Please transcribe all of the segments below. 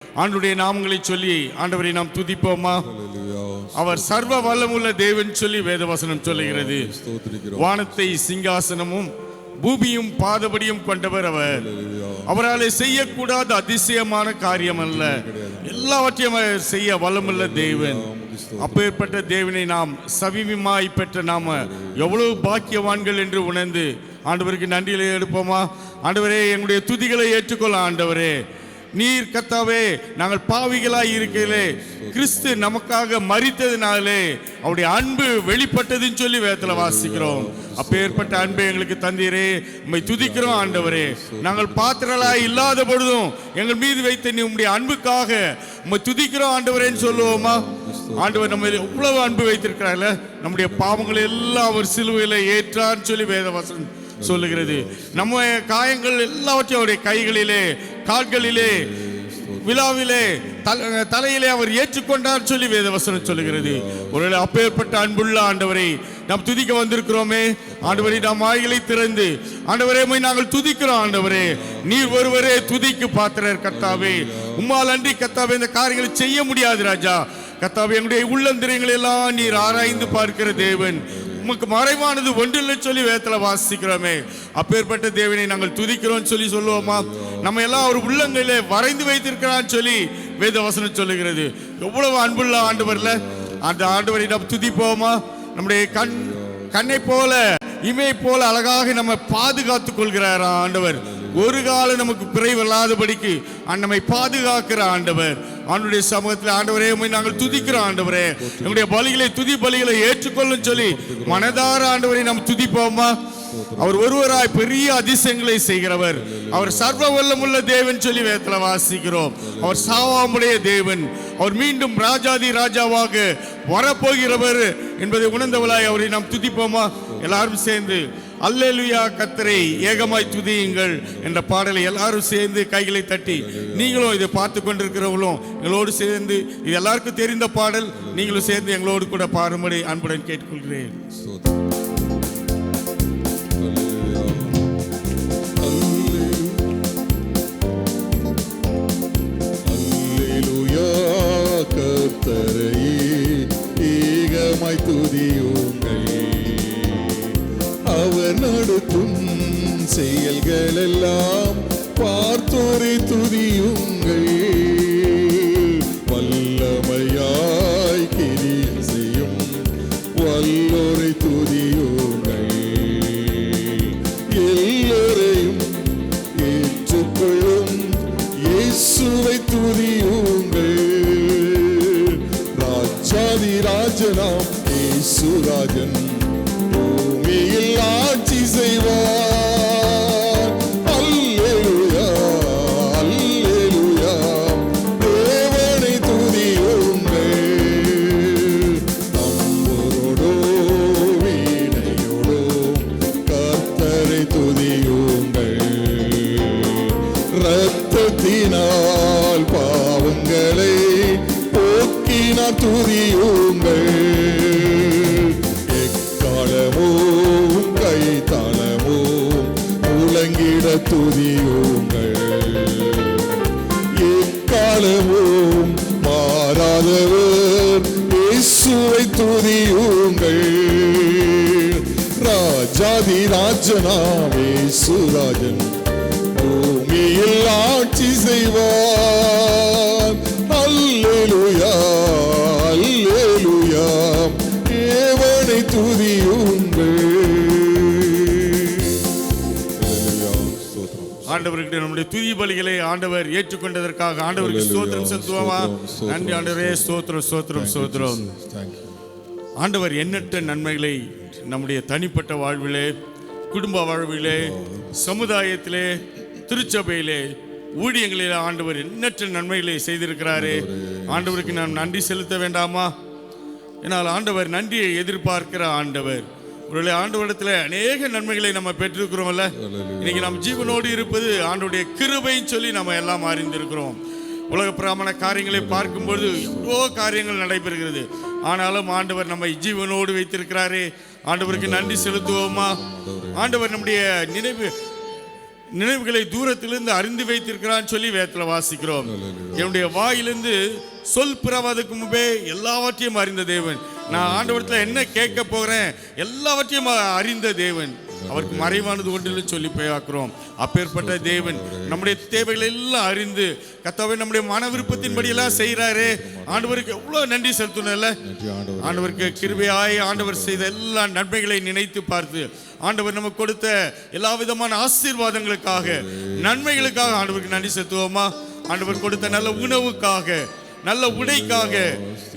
ஆண்டுடைய நாமங்களை சொல்லி ஆண்டவரை நாம் துதிப்போமா? அவர் சர்வ வல்லமுள்ள தேவன் சொல்லி வேதவசனம் சொல்லுகிறது. வானத்தை சிங்காசனமும் பூமியும் பாதபடியும் கொண்டவர் அவர். அவரால் செய்யக்கூடாத அதிசயமான காரியம் அல்ல, எல்லாவற்றையும் செய்ய வல்லமுள்ள தேவன். அப்பேற்பட்ட தேவனை நாம் சமீபமாய் பெற்ற நாம எவ்வளவு பாக்கியவான்கள் என்று உணர்ந்து ஆண்டவருக்கு நன்றிகளை எடுப்போமா? ஆண்டவரே, எங்களுடைய துதிகளை ஏற்றுக்கொள்ள ஆண்டவரே. நீர் கர்த்தாவே, நாங்கள் பாவிகளாய் இருக்கையிலே கிறிஸ்து நமக்காக மரித்ததினாலே அவருடைய அன்பு வெளிப்பட்டதுன்னு சொல்லி வேதத்துல வாசிக்கிறோம். அப்பேற்பட்ட அன்பை எங்களுக்கு தந்தீரே, உம்மை துதிக்கிறோம் ஆண்டவரே. நாங்கள் பாத்திரலாய் இல்லாத பொழுதும் எங்கள் மீது வைத்த நீ உம்முடைய அன்புக்காக உம்மை துதிக்கிறோம் ஆண்டவரேன்னு சொல்லுவோமா? ஆண்டவர் நம்ம எவ்வளவு அன்பு வைத்திருக்கிறார்ல, நம்முடைய பாவங்களை எல்லாம் அவர் சிலுவையில ஏற்றான்னு சொல்லி வேதவசனம் சொல்லுகிறது. நம்ம காயங்கள் எல்லாவற்றையும் அவருடைய கைகளிலே, கால்களிலே, விழாவிலே, தலையிலே அவர் ஏற்றுக்கொண்டார் சொல்லி வேதவசனம் சொல்லுகிறது. ஒரு அப்பேற்பட்ட அன்புள்ள ஆண்டவரை நாம் துதிக்க வந்திருக்கிறோமே. ஆண்டவரை நாம் வாய்களை திறந்து ஆண்டவரே நாங்கள் துதிக்கிறோம். ஆண்டவரே, நீர் ஒருவரே துதிக்கு பாத்திரர் கர்த்தாவே. உம்மால் அன்றி கர்த்தாவே இந்த காரியங்களை செய்ய முடியாது ராஜா. கர்த்தாவே, எங்களுடைய உள்ளந்திரியங்களை எல்லாம் நீர் ஆராய்ந்து பார்க்கிற தேவன். உமக்கு மறைவானது ஒன்றில்லை சொல்லி வேதத்துல வாசிக்கிறோமே. அப்பேற்பட்ட தேவனை நாங்கள் துதிக்கிறோம் சொல்லி சொல்லுவோமா? நம்ம எல்லாம் ஒரு உள்ளங்களிலே வரைந்து வைத்திருக்கிறான்னு சொல்லி வேதவசனம் சொல்லுகிறது. எவ்வளவு அன்புள்ள ஆண்டவர்ல, அந்த ஆண்டவரை நாம் துதிப்போமா? நம்முடைய கண்ணை போல இமை போல அழகாக நம்ம பாதுகாத்துக் கொள்கிறார் ஆண்டவர். ஒரு காலம் நமக்கு குறைவில்லாதபடிக்கு நம்மை பாதுகாக்கிற ஆண்டவர். ஆண்டுடைய சமூகத்தில் ஆண்டவரே நாங்கள் துதிக்கிறோம். ஆண்டவரே, நம்முடைய பலிகளை, துதி பலிகளை ஏற்றுக்கொள்ளும் சொல்லி மனதார ஆண்டவரை நாம் துதிப்போமா? அவர் ஒருவராய் பெரிய அதிசயங்களை செய்கிறவர். அவர் சர்வ வல்லமுள்ள தேவன் சொல்லி வேதத்துல வாசிக்கிறோம். அவர் சாவாமுடைய தேவன். அவர் மீண்டும் ராஜாதி ராஜாவாக வரப்போகிறவர் என்பதை உணர்ந்தவளாய் அவரை நாம் துதிப்போமா? எல்லாரும் சேர்ந்து அல்லேலூயா கர்த்தரை ஏகமாய் துதியுங்கள் என்ற பாடலை எல்லாரும் சேர்ந்து கைகளை தட்டி, நீங்களும் இதை பார்த்து கொண்டிருக்கிறவங்களும் எங்களோடு சேர்ந்து, இது எல்லாருக்கும் தெரிந்த பாடல், நீங்களும் சேர்ந்து எங்களோடு கூட பாடும்படி அன்புடன் கேட்டுக்கொள்கிறேன். ஏகமாய் துதியுங்கள், அவர் நடத்தும் செயல்கள் எல்லாம் பார்த்தோரை துதியுங்கள். வல்லமையாய் கிரியை செய்யும் வல்லோரை துதியுங்கள். எல்லோரையும் ஏற்றுக்கொள்ளும் இயேசுவை துதியுங்கள். ராஜாதி ராஜனாம் இயேசுராஜன் பூமியில் ஆட்சி செய்வார். அல்லேலூயா, அல்லேலூயா, தேவனை துதியுங்கள். தம்புரோடோ வீணையோடோ கர்த்தரை துதியுங்கள். இரத்தத்தினால் பாவங்களை போக்கினார் துதியுங்கள். எக்காலமும் கைத்தாளமும் முழங்கிட துதியுங்கள். எக்காலமும் மாறாதவர் இயேசுவை துதியுங்கள். ராஜாதி ராஜனாம் இயேசுராஜன் பூமியில் ஆட்சி செய்வார். அல்லேலூயா, அல்லேலூயா, தேவனை துதியுங்கள். ஆண்டவருக்கு நம்முடைய துதி பலிகளை ஆண்டவர் ஏற்றுக்கொண்டதற்காக ஆண்டவருக்கு ஸ்தோத்திரம் செலுத்துவோமா? நன்றி ஆண்டவரே, ஸ்தோத்திரம், ஸ்தோத்திரம், ஸ்தோத்திரம். ஆண்டவர் எண்ணற்ற நன்மைகளை நம்முடைய தனிப்பட்ட வாழ்விலே, குடும்ப வாழ்விலே, சமுதாயத்திலே, திருச்சபையிலே, ஊழியங்களிலே ஆண்டவர் எண்ணற்ற நன்மைகளை செய்திருக்கிறாரே. ஆண்டவருக்கு நாம் நன்றி செலுத்த வேண்டாமா? ஏன்னால் ஆண்டவர் நன்றியை எதிர்பார்க்கிற ஆண்டவர். ஒருவேளை ஆண்டவரிடத்தில் அநேக நன்மைகளை நம்ம பெற்றிருக்கிறோம்ல. இன்னைக்கு நம்ம ஜீவனோடு இருப்பது ஆண்டவருடைய கிருபைன்னு சொல்லி நம்ம எல்லாம் அறிந்திருக்கிறோம். உலக பிராமண காரியங்களை பார்க்கும்போது எவ்வளோ காரியங்கள் நடைபெறுகிறது. ஆனாலும் ஆண்டவர் நம்மை ஜீவனோடு வைத்திருக்கிறாரே. ஆண்டவருக்கு நன்றி செலுத்துவோமா? ஆண்டவர் நம்முடைய நினைவுகளை தூரத்திலிருந்து அறிந்து வைத்திருக்கிறான்னு சொல்லி வேதத்துல வாசிக்கிறோம். என்னுடைய வாயிலிருந்து சொல் பிறவாதற்கு முன்பே எல்லாவற்றையும் அறிந்த தேவன். நான் ஆண்டவரத்துல என்ன கேட்க போகிறேன் எல்லாவற்றையும் அறிந்த தேவன். அவருக்கு மறைவானது ஒன்றில் சொல்லி போயாக்குறோம். அப்பேற்பட்ட தேவன் நம்முடைய தேவைகளை எல்லாம் அறிந்து கர்த்தாவே நம்முடைய மன விருப்பத்தின்படி எல்லாம் செய்யறாரு. ஆண்டவருக்கு எவ்வளவு நன்றி செலுத்தணும்ல. ஆண்டவருக்கு கிருபையாய் ஆண்டவர் செய்த எல்லா நன்மைகளை நினைத்து பார்த்து ஆண்டவர் நமக்கு கொடுத்த எல்லா விதமான ஆசீர்வாதங்களுக்காக நன்மைகளுக்காக ஆண்டவருக்கு நன்றி செலுத்துவோமா? ஆண்டவர் கொடுத்த நல்ல உணவுக்காக, நல்ல உடைக்காக,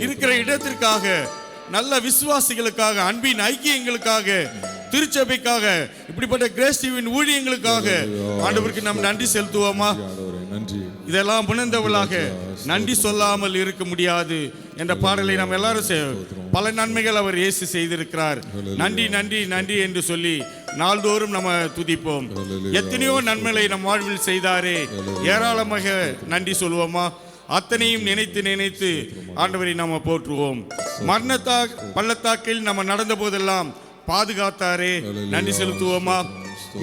இருக்கிற இடத்திற்காக, நல்ல விசுவாசிகளுக்காக, அன்பின் ஐக்கியங்களுக்காக, திருச்சபைக்காக, இப்படிப்பட்ட கிரேஸ் டிவியின் ஊழியங்களுக்காக ஆண்டவருக்கு நாம் நன்றி செலுத்துவோமா? இதெல்லாம் உணர்ந்தவளாக நன்றி சொல்லாமல் இருக்க முடியாது என்ற பாடலை நாம் எல்லாரும் பல நன்மைகள் அவர் இயேசு செய்திருக்கிறார். நன்றி நன்றி நன்றி என்று சொல்லி நாள்தோறும் நம்ம துதிப்போம். எத்தனையோ நன்மைகளை நம் வாழ்வில் செய்தாரே, ஏராளமாக நன்றி சொல்வோமா? அத்தனையும் நினைத்து நினைத்து ஆண்டவரை நாம போற்றுவோம். பள்ளத்தாக்கில் நம்ம நடந்த போதெல்லாம் பாதுகாத்தாரே, நன்றி செலுத்துவோமா?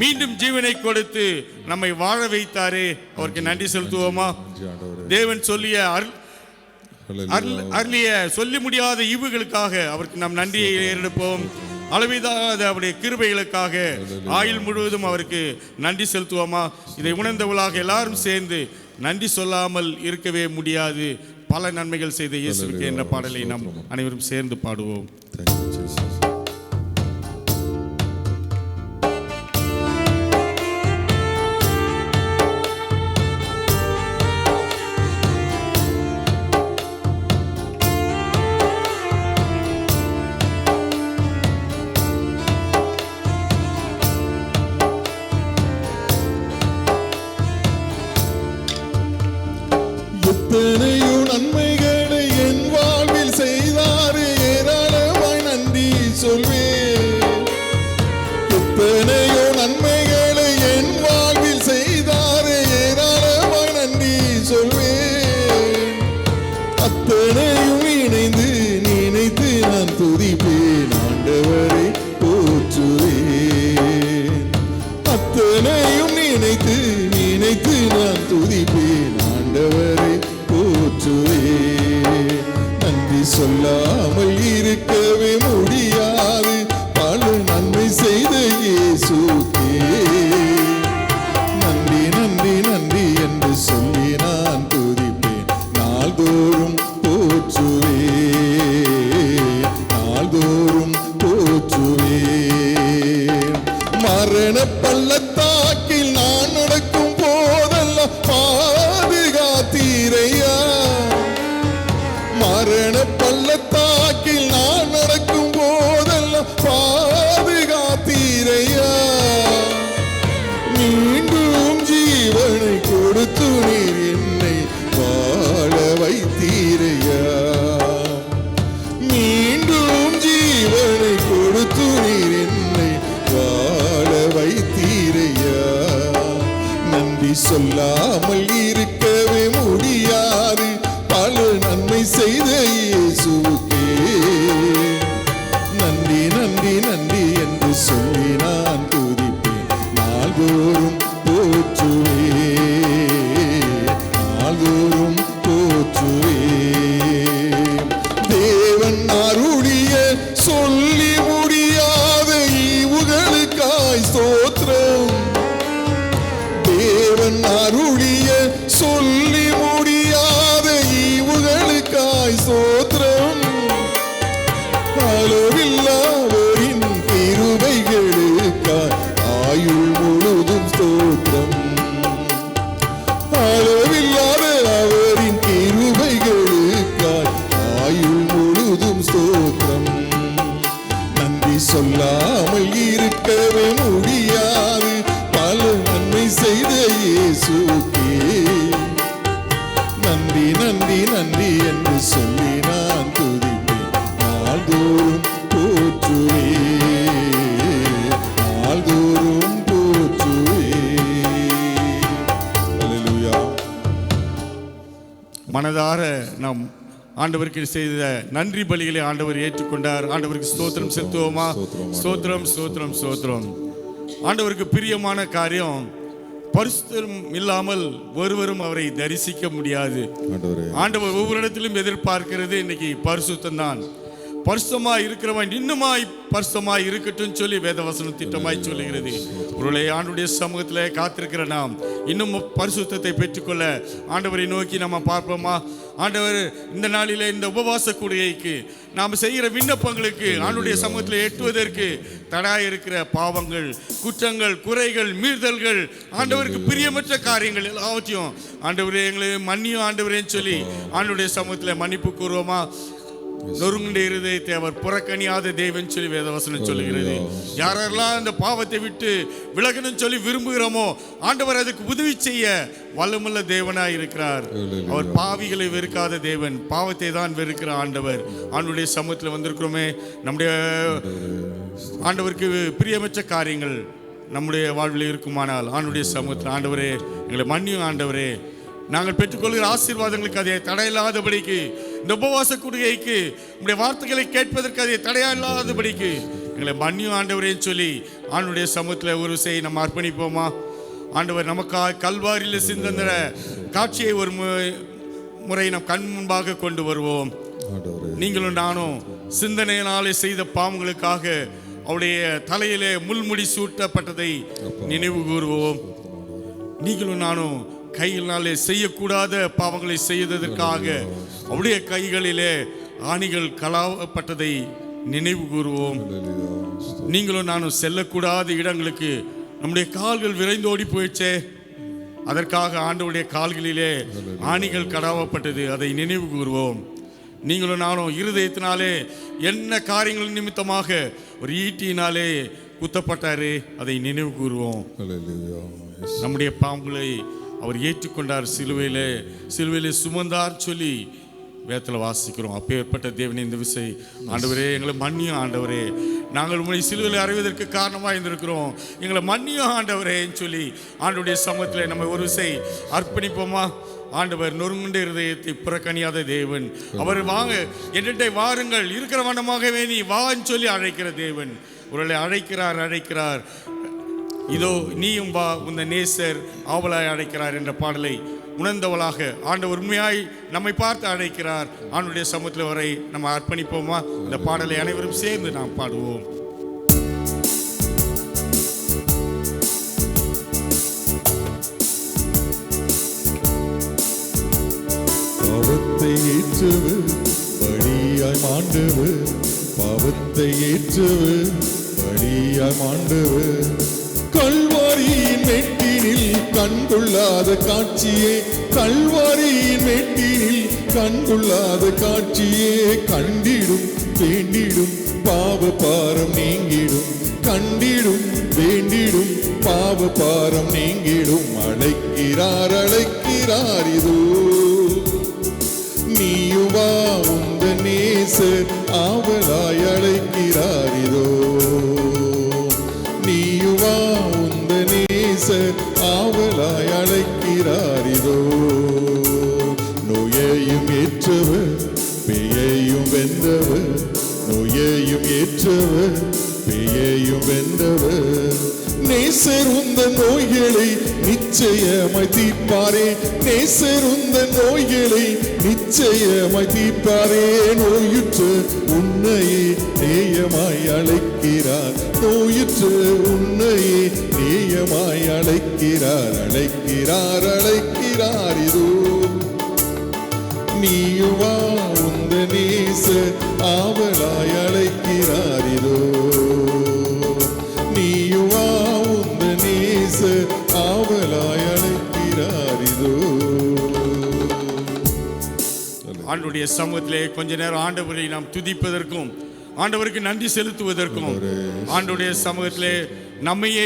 மீண்டும் ஜீவனை கொடுத்து நம்மை வாழ வைத்தாரே, அவருக்கு நன்றி செலுத்துவோமா? தேவன் சொல்லிய அருளிய சொல்லி முடியாத ஈவுகளுக்காக அவருக்கு நாம் நன்றியை ஏறெடுப்போம். அளவில்லாத அவருடைய கிருபைகளுக்காக ஆயுள் முழுவதும் அவருக்கு நன்றி செலுத்துவோமா? இதை உணர்ந்தவளாக எல்லாரும் சேர்ந்து நன்றி சொல்லாமல் இருக்கவே முடியாது. பல நன்மைகள் செய்த இயேசுவுக்கு என்ற பாடலை நாம் அனைவரும் சேர்ந்து பாடுவோம். எத்தனையோ நன்மைகளை என் வாழ்வில் செய்தாரே, ஏராளமாய் நன்றி சொல்வேன். எத்தனையோ நன்மைகளை என் வாழ்வில் செய்தாரே, ஏராளமாய் நன்றி சொல்வேன். அத்தனையும் இணைந்து நினைத்து நான் துதிப்பேன், ஆண்டவரை போற்றுவேன். அத்தனையும் நினைத்து நினைத்து நான் துதிப்பேன், ஆண்டவரை போற்றுவேன். நன்றி சொல்லாமல் இருக்கவே முடியாது, பல நன்மை செய்த இயேசுக்கே நன்றி நன்றி நன்றி என்று சொல்லி நான் துதிப்பேன். நாள்தோறும் போற்றுவேன், நாள்தோறும் போற்றுவேன். மரண பள்ளத்தாக்கில் நான் நடக்கும் போதெல்லாம் பாதுகாத்தீரையா. மரண பள்ளத்தாக்கில் நான் நடக்கும் போதெல்லாம் பாதுகாத்தீரையா. மீண்டும் ஜீவனை கொடுத்து நீர் என்னை வாழ வைத்தீரையா. மீண்டும் ஜீவனை கொடுத்து நீர் என்னை வாழ வைத்தீரையா. நன்றி சொல்லாமல் இருக்கவே முடியாது, பல நன்மை செய்த இயேசுவுக்கே நன்றி நன்றி நன்றி என்று சொல்லி நான் துதிப்பேன். நாள்தோறும் போற்றுவேன், நாள்தோறும் போற்றுவேன். தேவன் அருளிய சொல்லி முடியாத ஈவுகளுக்காய் ஸ்தோத்திரம். தேவன் அருளிய சொல்லி முடியாத ஈவுகளுக்காய் ஸ்தோத்திரம். அளவில்லாதவரின் கிருபைகளுக்காய் ஆயுள் முழுதும் ஸ்தோத்திரம். அளவில்லாத அவரின் கிருபைகளுக்காய் ஆயுள் முழுதும் ஸ்தோத்திரம். நன்றி சொல்லாமல் இருக்கவே முடியாது, பல நன்மை செய்த இயேசுக்கே நன்றி நன்றி நன்றி என்று சொல்லி நான் துதிப்பேன். நாள்தோறும் போற்றுவேன், நாள்தோறும் போற்றுவேன். அல்லேலூயா. மனதார நாம் ஆண்டவருக்கு செய்த நன்றி பலிகளை ஆண்டவர் ஏற்றுக்கொண்டார். ஆண்டவருக்கு ஸ்தோத்திரம் செலுத்துவோமா? ஸ்தோத்திரம் ஸ்தோத்திரம் ஸ்தோத்திரம். ஆண்டவருக்கு பிரியமான காரியம் பரிசுத்தம் இல்லாமல் ஒருவரும் அவரை தரிசிக்க முடியாது. ஆண்டவர் ஒவ்வொரு இடத்திலும் எதிர்பார்க்கிறது இன்னைக்கு பரிசுத்தம் தான். பரிசுத்தமாய் இருக்கிறவன் இன்னுமாய் பரிசுத்தமாய் இருக்கட்டும் சொல்லி வேதவசனம் திட்டமாய் சொல்லுகிறது. ஒருவேளை ஆண்டுடைய சமூகத்திலே காத்திருக்கிற நாம் இன்னும் பரிசுத்தத்தை பெற்றுக்கொள்ள ஆண்டவரை நோக்கி நம்ம பார்ப்போமா? ஆண்டவர் இந்த நாளிலே இந்த உபவாச கூடுகைக்கு நாம் செய்கிற விண்ணப்பங்களுக்கு ஆண்டுடைய சமூகத்தில் எட்டுவதற்கு தடாய் இருக்கிற பாவங்கள், குற்றங்கள், குறைகள், மீறுதல்கள், ஆண்டவருக்கு பிரியமற்ற காரியங்கள் எல்லாவற்றையும் ஆண்டவரே எங்களை மன்னியும் ஆண்டவரேன்னு சொல்லி ஆண்டுடைய சமூகத்தில் மன்னிப்பு கூறுவோமா? நொறுங்குண்ட இருதயத்தை அவர் புறக்கணியாத தேவன் சொல்லி வேதவசனம் சொல்லுகிறது. யாரெல்லாம் அந்த பாவத்தை விட்டு விலகணும் சொல்லி விரும்புகிறோமோ ஆண்டவர் அதுக்கு உதவி செய்ய வல்லமுள்ள தேவனாய் இருக்கிறார். அவர் பாவிகளை வெறுக்காத தேவன், பாவத்தை தான் வெறுக்கிற ஆண்டவர். ஆண்டுடைய சமூகத்தில் வந்திருக்கிறோமே, நம்முடைய ஆண்டவருக்கு பிரியமற்ற காரியங்கள் நம்முடைய வாழ்வில் இருக்குமானால் ஆண்டுடைய சமூகத்தில் ஆண்டவரே எங்களை மன்னியும் ஆண்டவரே, நாங்கள் பெற்றுக்கொள்கிற ஆசீர்வாதங்களுக்கு அதை தடையில்லாதபடிக்கு, இந்த உபவாச கூடுகைக்கு உங்களுடைய வார்த்தைகளை கேட்பதற்கு அதை தடையில்லாதபடிக்கு எங்களை மன்னியும் ஆண்டவரேன்னு சொல்லி ஆண்டுடைய சமூகத்தில் ஒரு செய்ய நம்ம அர்ப்பணிப்போமா? ஆண்டவர் நமக்காக கல்வாரியில் சிந்தன காட்சியை ஒரு முறை நம் கண் முன்பாக கொண்டு வருவோம். நீங்களும் நானும் சிந்தனையினாலே செய்த பாவங்களுக்காக அவருடைய தலையிலே முள்முடி சூட்டப்பட்டதை நினைவு கூறுவோம். நீங்களும் நானும் கையினாலே செய்யக்கூடாத பாவங்களை செய்ததற்காக அவருடைய கைகளிலே ஆணிகள் கலாவப்பட்டதை நினைவு கூறுவோம். நீங்களும் நானும் செல்லக்கூடாத இடங்களுக்கு நம்முடைய கால்கள் விரைந்து ஓடி போயிடுச்சே, அதற்காக ஆண்டவருடைய கால்களிலே ஆணிகள் கடாவப்பட்டது, அதை நினைவு கூறுவோம். நீங்களும் நானும் இருதயத்தினாலே என்ன காரியங்கள் நிமித்தமாக ஒரு ஈட்டியினாலே குத்தப்பட்டாரு, அதை நினைவு கூறுவோம். நம்முடைய பாவங்களை அவர் ஏற்றுக்கொண்டார், சிலுவையிலே சுமந்தார் சொல்லி வேதத்தில் வாசிக்கிறோம். அப்பேற்பட்ட தேவனே, இந்த விசை ஆண்டவரே எங்களை மன்னியும் ஆண்டவரே, நாங்கள் உங்களை சிலுவையில் அறிவதற்கு காரணமாக இருந்திருக்கிறோம், எங்களை மன்னியும் ஆண்டவரேன்னு சொல்லி ஆண்டவருடைய சமூகத்தில் நம்ம ஒரு விசை அர்ப்பணிப்போமா? ஆண்டவர் நொறுங்குண்ட இருதயத்தை புறக்கணியாத தேவன். அவர் வாங்க என்னட்டை வாருங்கள், இருக்கிற வண்ணமாகவே நீ வான்னு சொல்லி அழைக்கிற தேவன். ஒருவேளை அழைக்கிறார் இதோ நீயும் வா, உந்த நேசர் ஆவலாய் அழைக்கிறார் என்ற பாடலை உணர்ந்தவளாக ஆண்டவர் உண்மையாய் நம்மை பார்த்து அழைக்கிறார். ஆண்டுடைய சமூகத்தில் வரை நம்ம அர்ப்பணிப்போமா? இந்த பாடலை அனைவரும் சேர்ந்து நாம் பாடுவோம். பாவத்தை ஏற்றவர் வழியாய் மாண்டவர், பாவத்தை ஏற்றவர் வழியாய் மாண்டவர். கல்வாரியின் மேட்டினில் கண்கொள்ளாத காட்சியே, கல்வாரியின் மேட்டினில் கண்கொள்ளாத காட்சியே, கண்டிடும் வேண்டிடும் பாவ பாரம் நீங்கிடும், கண்டிடும் வேண்டிடும் பாவ பாரம் நீங்கிடும். அழைக்கிறார் இதோ நீயுவா, உந்த நேசர் ஆவலாய் அழைக்கிறார் இதோ நீயுவா, உந்த நேசர் ஆவலாய் அழைக்கிறார் இதோ. நோயையும் ஏற்றவர் பேயையும் வென்றவர், நோயையும் ஏற்றவர் பேயையும் வென்றவர். நேசர் உந்த நோய்களை நிச்சயமாய் தீர்ப்பாரே, நேசர் உந்த நோய்களை நிச்சயமாய் தீர்ப்பாரே. நோயுற்ற உன்னையே நேயமாய் அழைக்கிறார், நோயுற்ற உன்னையே நேயமாய் அழைக்கிறார். அழைக்கிறார் இதோ நீயுவா, உந்த நேசர் ஆவலாய் அழைக்கிறார் இதோ நீயுவா, உந்த நேசர் ஆவலாய் அழைக்கிறார் இதோ. ஆண்டவருடைய சமூகத்திலே கொஞ்ச நேரம் ஆண்டவரை நாம் துதிப்பதற்கும் ஆண்டவருக்கு நன்றி செலுத்துவதற்கும் ஆண்டவருடைய சமூகத்திலே நம்மையே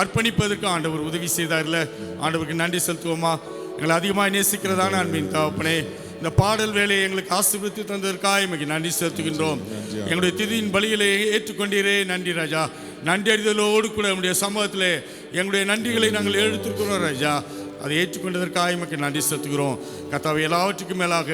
அர்ப்பணிப்பதற்கும் ஆண்டவர் உதவி செய்தார்ல, ஆண்டவருக்கு நன்றி செலுத்துவோமா? எங்களை அதிகமாக நேசிக்கிறதான அன்பின் தகப்பனே, இந்த பாடல் வேலையை எங்களுக்கு ஆசீர்வதித்து தந்ததற்காக எங்களுக்கு நன்றி செலுத்துகின்றோம். எங்களுடைய திதியின் பலிகளை ஏற்றுக்கொண்டீரே, நன்றி ராஜா. நன்றி அறிதலோடு கூட நம்முடைய சமூகத்தில் எங்களுடைய நன்றிகளை நாங்கள் எடுத்துக்கிறோம் ராஜா. அதை ஏற்றுக்கொண்டதற்காக உமக்கு நன்றி செலுத்துகிறோம். கர்த்தாவே, எல்லாவற்றுக்கும் மேலாக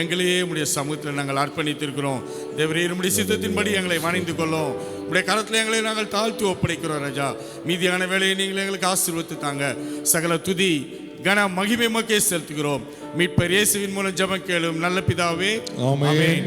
எங்களையே உம்முடைய சமூகத்தில் நாங்கள் அர்ப்பணித்திருக்கிறோம். தேவரீர் உம்முடைய சித்தத்தின்படி எங்களை வணைந்து கொள்ளும். உம்முடைய கரத்தில் எங்களை நாங்கள் தாழ்த்து ஒப்படைக்கிறோம் ராஜா. மீதியான வேலையை நீங்கள் எங்களுக்கு ஆசீர்வதித்து தாங்க. சகல துதி கன மகிமை உமக்கே செலுத்துகிறோம். மீட்பர் இயேசுவின் மூலம் ஜெபம் கேளும் நல்ல பிதாவே, ஆமென்.